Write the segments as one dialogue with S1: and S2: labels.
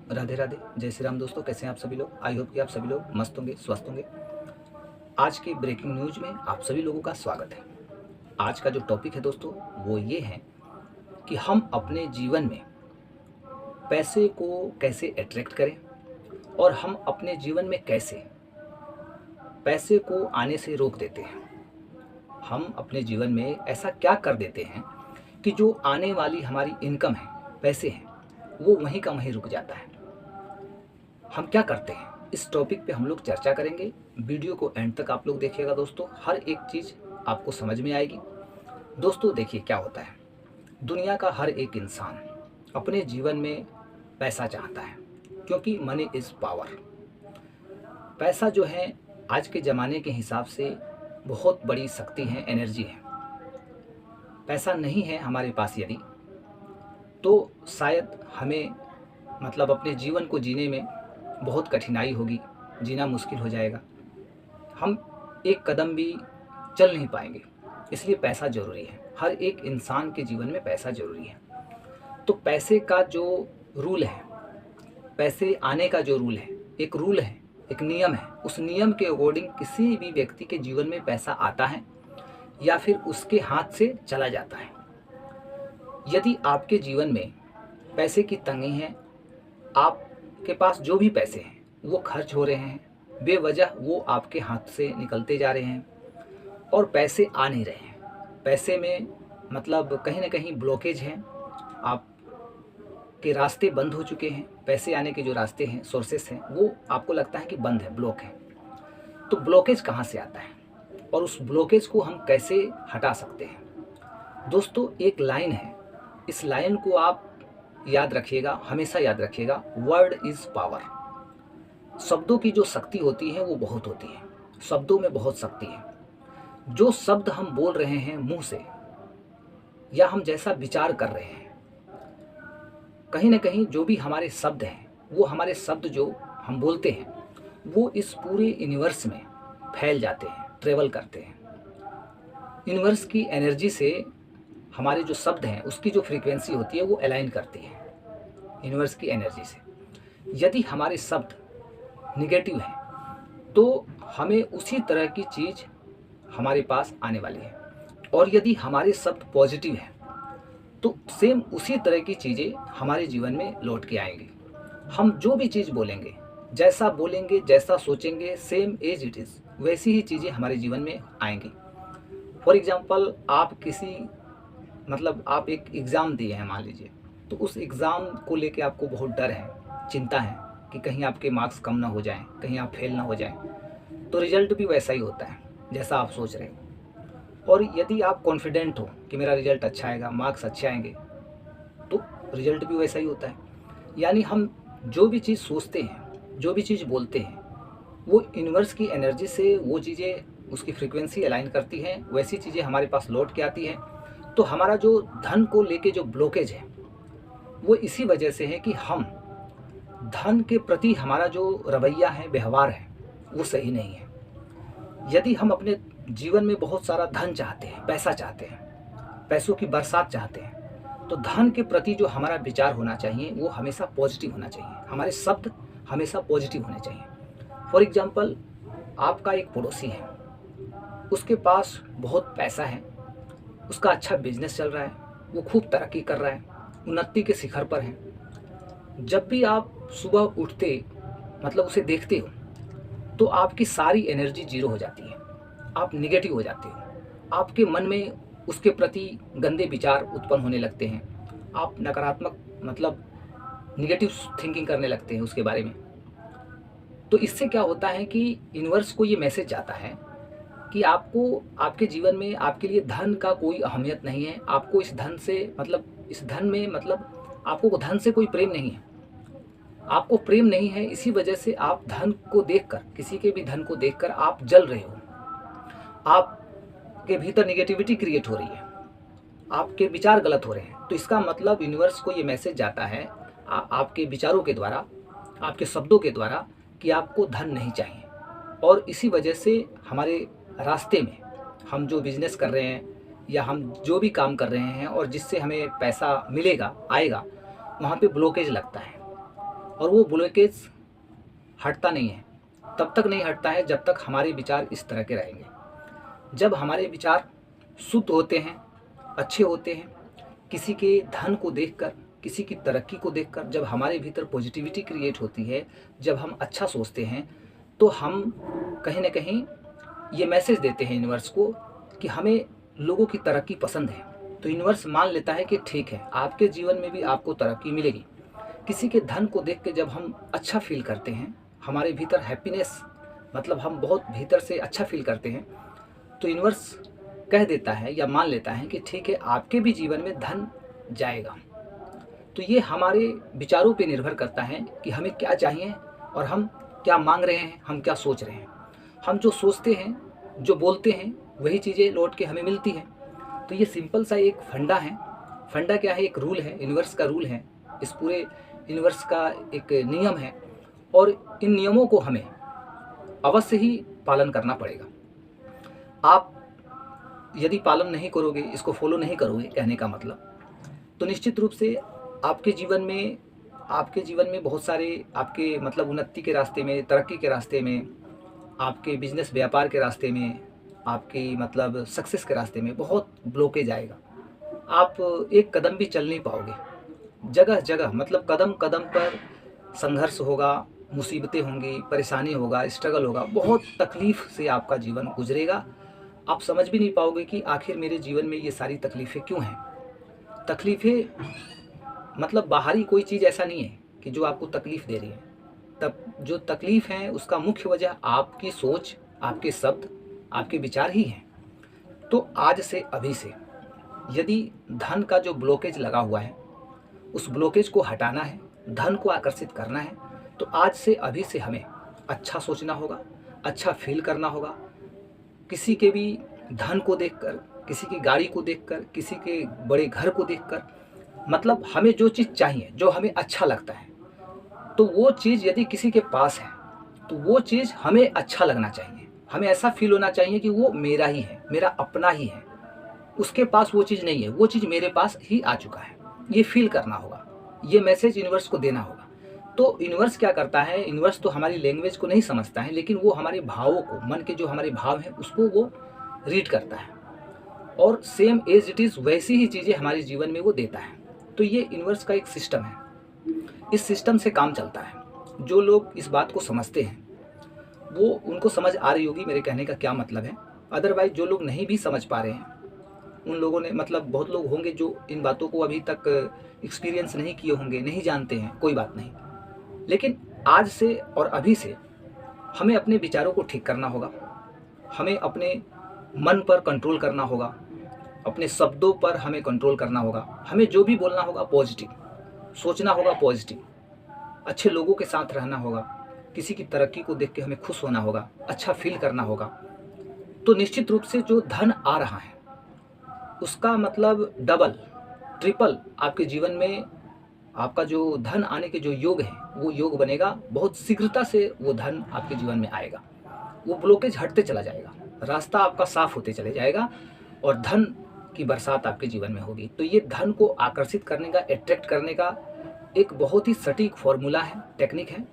S1: राधे राधे, जय श्री राम दोस्तों। कैसे हैं आप सभी लोग? आई होप कि आप सभी लोग मस्त होंगे, स्वस्थ होंगे। आज की ब्रेकिंग न्यूज़ में आप सभी लोगों का स्वागत है। आज का जो टॉपिक है दोस्तों वो ये है कि हम अपने जीवन में पैसे को कैसे अट्रैक्ट करें और हम अपने जीवन में कैसे पैसे को आने से रोक देते हैं। हम अपने जीवन में ऐसा क्या कर देते हैं कि जो आने वाली हमारी इनकम है, पैसे हैं, वो वहीं का वहीं रुक जाता है। हम क्या करते हैं, इस टॉपिक पे हम लोग चर्चा करेंगे। वीडियो को एंड तक आप लोग देखिएगा दोस्तों, हर एक चीज़ आपको समझ में आएगी। दोस्तों देखिए क्या होता है, दुनिया का हर एक इंसान अपने जीवन में पैसा चाहता है, क्योंकि मनी इज़ पावर। पैसा जो है आज के ज़माने के हिसाब से बहुत बड़ी शक्ति है, एनर्जी है। पैसा नहीं है हमारे पास यदि, तो शायद हमें अपने जीवन को जीने में बहुत कठिनाई होगी, जीना मुश्किल हो जाएगा, हम एक कदम भी चल नहीं पाएंगे। इसलिए पैसा ज़रूरी है, हर एक इंसान के जीवन में पैसा ज़रूरी है। तो पैसे का जो रूल है, पैसे आने का जो रूल है, एक रूल है, एक नियम है। उस नियम के अकॉर्डिंग किसी भी व्यक्ति के जीवन में पैसा आता है या फिर उसके हाथ से चला जाता है। यदि आपके जीवन में पैसे की तंगी है, आपके पास जो भी पैसे हैं वो खर्च हो रहे हैं, बेवजह वो आपके हाथ से निकलते जा रहे हैं और पैसे आ नहीं रहे हैं, पैसे में कहीं ना कहीं ब्लॉकेज है, आपके रास्ते बंद हो चुके हैं, पैसे आने के जो रास्ते हैं, सोर्सेस हैं, वो आपको लगता है कि बंद है, ब्लॉक है। तो ब्लॉकेज कहाँ से आता है और उस ब्लॉकेज को हम कैसे हटा सकते हैं? दोस्तों एक लाइन है, इस लाइन को आप याद रखिएगा, हमेशा याद रखिएगा, वर्ड इज़ पावर। शब्दों की जो शक्ति होती है वो बहुत होती है, शब्दों में बहुत शक्ति है। जो शब्द हम बोल रहे हैं मुंह से, या हम जैसा विचार कर रहे हैं, कहीं ना कहीं जो भी हमारे शब्द हैं, वो हमारे शब्द जो हम बोलते हैं वो इस पूरे यूनिवर्स में फैल जाते हैं, ट्रेवल करते हैं। यूनिवर्स की एनर्जी से हमारे जो शब्द हैं उसकी जो फ्रीक्वेंसी होती है वो अलाइन करती है यूनिवर्स की एनर्जी से। यदि हमारे शब्द निगेटिव हैं तो हमें उसी तरह की चीज़ हमारे पास आने वाली है, और यदि हमारे शब्द पॉजिटिव हैं तो सेम उसी तरह की चीज़ें हमारे जीवन में लौट के आएंगी। हम जो भी चीज़ बोलेंगे, जैसा बोलेंगे, जैसा सोचेंगे, सेम एज इट इज़ वैसी ही चीज़ें हमारे जीवन में आएंगी। फॉर एग्जाम्पल, आप एक एग्ज़ाम दिए हैं मान लीजिए, तो उस एग्ज़ाम को लेके आपको बहुत डर है, चिंता है कि कहीं आपके मार्क्स कम ना हो जाएं, कहीं आप फेल ना हो जाएं, तो रिजल्ट भी वैसा ही होता है जैसा आप सोच रहे हो। और यदि आप कॉन्फिडेंट हो कि मेरा रिजल्ट अच्छा आएगा, मार्क्स अच्छे आएंगे, तो रिजल्ट भी वैसा ही होता है। यानी हम जो भी चीज़ सोचते हैं, जो भी चीज़ बोलते हैं, वो यूनिवर्स की एनर्जी से वो चीज़ें, उसकी फ्रीक्वेंसी अलाइन करती हैं, वैसी चीज़ें हमारे पास लौट के आती हैं। तो हमारा जो धन को लेके जो ब्लॉकेज है वो इसी वजह से है कि हम धन के प्रति हमारा जो रवैया है, व्यवहार है, वो सही नहीं है। यदि हम अपने जीवन में बहुत सारा धन चाहते हैं, पैसा चाहते हैं, पैसों की बरसात चाहते हैं, तो धन के प्रति जो हमारा विचार होना चाहिए वो हमेशा पॉजिटिव होना चाहिए, हमारे शब्द हमेशा पॉजिटिव होने चाहिए। फॉर एग्जाम्पल, आपका एक पड़ोसी है, उसके पास बहुत पैसा है, उसका अच्छा बिजनेस चल रहा है, वो खूब तरक्की कर रहा है, उन्नति के शिखर पर है। जब भी आप सुबह उठते उसे देखते हो तो आपकी सारी एनर्जी जीरो हो जाती है, आप निगेटिव हो जाते हो, आपके मन में उसके प्रति गंदे विचार उत्पन्न होने लगते हैं, आप नकारात्मक निगेटिव थिंकिंग करने लगते हैं उसके बारे में। तो इससे क्या होता है कि यूनिवर्स को ये मैसेज जाता है कि आपको, आपके जीवन में आपके लिए धन का कोई अहमियत नहीं है, आपको इस धन से इस धन में आपको धन से कोई प्रेम नहीं है, आपको प्रेम नहीं है। इसी वजह से आप धन को देखकर, किसी के भी धन को देखकर आप जल रहे हो, आपके भीतर निगेटिविटी क्रिएट हो रही है, आपके विचार गलत हो रहे हैं। तो इसका यूनिवर्स को ये मैसेज जाता है आपके विचारों के द्वारा, आपके शब्दों के द्वारा, कि आपको धन नहीं चाहिए। और इसी वजह से हमारे रास्ते में हम जो बिज़नेस कर रहे हैं या हम जो भी काम कर रहे हैं और जिससे हमें पैसा मिलेगा, आएगा, वहाँ पे ब्लॉकेज लगता है। और वो ब्लॉकेज हटता नहीं है, तब तक नहीं हटता है जब तक हमारे विचार इस तरह के रहेंगे। जब हमारे विचार शुद्ध होते हैं, अच्छे होते हैं, किसी के धन को देखकर, किसी की तरक्की को देखकर जब हमारे भीतर पॉजिटिविटी क्रिएट होती है, जब हम अच्छा सोचते हैं, तो हम कहीं ना कहीं ये मैसेज देते हैं यूनिवर्स को कि हमें लोगों की तरक्की पसंद है। तो यूनिवर्स मान लेता है कि ठीक है, आपके जीवन में भी आपको तरक्की मिलेगी। किसी के धन को देख के जब हम अच्छा फील करते हैं, हमारे भीतर हैप्पीनेस, मतलब हम बहुत भीतर से अच्छा फील करते हैं, तो यूनिवर्स कह देता है या मान लेता है कि ठीक है, आपके भी जीवन में धन जाएगा। तो ये हमारे विचारों पे निर्भर करता है कि हमें क्या चाहिए और हम क्या मांग रहे हैं, हम क्या सोच रहे हैं। हम जो सोचते हैं, जो बोलते हैं, वही चीज़ें लौट के हमें मिलती हैं। तो ये सिंपल सा एक फंडा है। फंडा क्या है? एक रूल है, यूनिवर्स का रूल है, इस पूरे यूनिवर्स का एक नियम है, और इन नियमों को हमें अवश्य ही पालन करना पड़ेगा। आप यदि पालन नहीं करोगे, इसको फॉलो नहीं करोगे, कहने का मतलब, तो निश्चित रूप से आपके जीवन में बहुत सारे आपके मतलब उन्नति के रास्ते में, तरक्की के रास्ते में, आपके बिजनेस व्यापार के रास्ते में, आपकी मतलब सक्सेस के रास्ते में बहुत ब्लॉकेज आएगा। आप एक कदम भी चल नहीं पाओगे। जगह जगह मतलब कदम कदम पर संघर्ष होगा, मुसीबतें होंगी, परेशानी होगा, स्ट्रगल होगा, बहुत तकलीफ़ से आपका जीवन गुजरेगा। आप समझ भी नहीं पाओगे कि आखिर मेरे जीवन में ये सारी तकलीफ़ें क्यों हैं। तकलीफ़ें मतलब बाहरी कोई चीज़ ऐसा नहीं है कि जो आपको तकलीफ़ दे रही है। तब जो तकलीफ़ है उसका मुख्य वजह आपकी सोच, आपके शब्द, आपके विचार ही हैं। तो आज से, अभी से, यदि धन का जो ब्लॉकेज लगा हुआ है, उस ब्लॉकेज को हटाना है, धन को आकर्षित करना है, तो आज से, अभी से हमें अच्छा सोचना होगा, अच्छा फील करना होगा। किसी के भी धन को देखकर, किसी की गाड़ी को देखकर, किसी के बड़े घर को देखकर, मतलब हमें जो चीज़ चाहिए, जो हमें अच्छा लगता है, तो वो चीज़ यदि किसी के पास है, तो वो चीज़ हमें अच्छा लगना चाहिए। हमें ऐसा फील होना चाहिए कि वो मेरा ही है, मेरा अपना ही है। उसके पास वो चीज़ नहीं है, वो चीज़ मेरे पास ही आ चुका है। ये फील करना होगा, ये मैसेज यूनिवर्स को देना होगा। तो यूनिवर्स क्या करता है? यूनिवर्स तो हमारी लैंग्वेज को नहीं समझता है, लेकिन वो हमारे भावों को, मन के जो हमारे भाव हैं, उसको वो रीड करता है, और सेम एज इट इज़ वैसी ही चीज़ें हमारे जीवन में वो देता है। तो ये यूनिवर्स का एक सिस्टम है। इस सिस्टम से काम चलता है। जो लोग इस बात को समझते हैं, वो उनको समझ आ रही होगी मेरे कहने का क्या मतलब है। अदरवाइज जो लोग नहीं भी समझ पा रहे हैं, उन लोगों ने मतलब बहुत लोग होंगे जो इन बातों को अभी तक एक्सपीरियंस नहीं किए होंगे, नहीं जानते हैं, कोई बात नहीं। लेकिन आज से और अभी से हमें अपने विचारों को ठीक करना होगा, हमें अपने मन पर कंट्रोल करना होगा, अपने शब्दों पर हमें कंट्रोल करना होगा। हमें जो भी बोलना होगा पॉजिटिव, सोचना होगा पॉजिटिव, अच्छे लोगों के साथ रहना होगा, किसी की तरक्की को देख के हमें खुश होना होगा, अच्छा फील करना होगा। तो निश्चित रूप से जो धन आ रहा है, उसका मतलब डबल, ट्रिपल आपके जीवन में आपका जो धन आने के जो योग है, वो योग बनेगा। बहुत शीघ्रता से वो धन आपके जीवन में आएगा, वो ब्लॉकेज हटते चला जाएगा, रास्ता आपका साफ होते चले जाएगा, और धन की बरसात आपके जीवन में होगी। तो ये धन को आकर्षित करने का, अट्रैक्ट करने का एक बहुत ही सटीक फॉर्मूला है, टेक्निक है।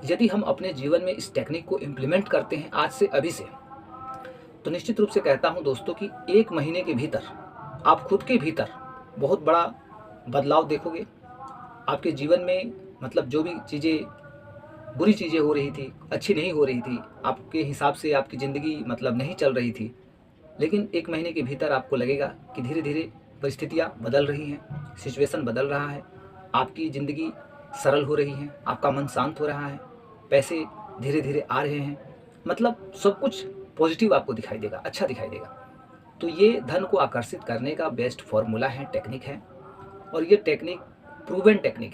S1: यदि हम अपने जीवन में इस टेक्निक को इम्प्लीमेंट करते हैं आज से, अभी से, तो निश्चित रूप से कहता हूं दोस्तों कि 1 महीने के भीतर आप खुद के भीतर बहुत बड़ा बदलाव देखोगे। आपके जीवन में मतलब जो भी चीज़ें, बुरी चीज़ें हो रही थी, अच्छी नहीं हो रही थी, आपके हिसाब से आपकी ज़िंदगी मतलब नहीं चल रही थी, लेकिन 1 महीने के भीतर आपको लगेगा कि धीरे धीरे परिस्थितियाँ बदल रही हैं, सिचुएशन बदल रहा है, आपकी ज़िंदगी सरल हो रही है, आपका मन शांत हो रहा है, पैसे धीरे धीरे आ रहे हैं, मतलब सब कुछ पॉजिटिव आपको दिखाई देगा, अच्छा दिखाई देगा। तो ये धन को आकर्षित करने का बेस्ट फॉर्मूला है, टेक्निक है, और ये टेक्निक प्रूवन टेक्निक है।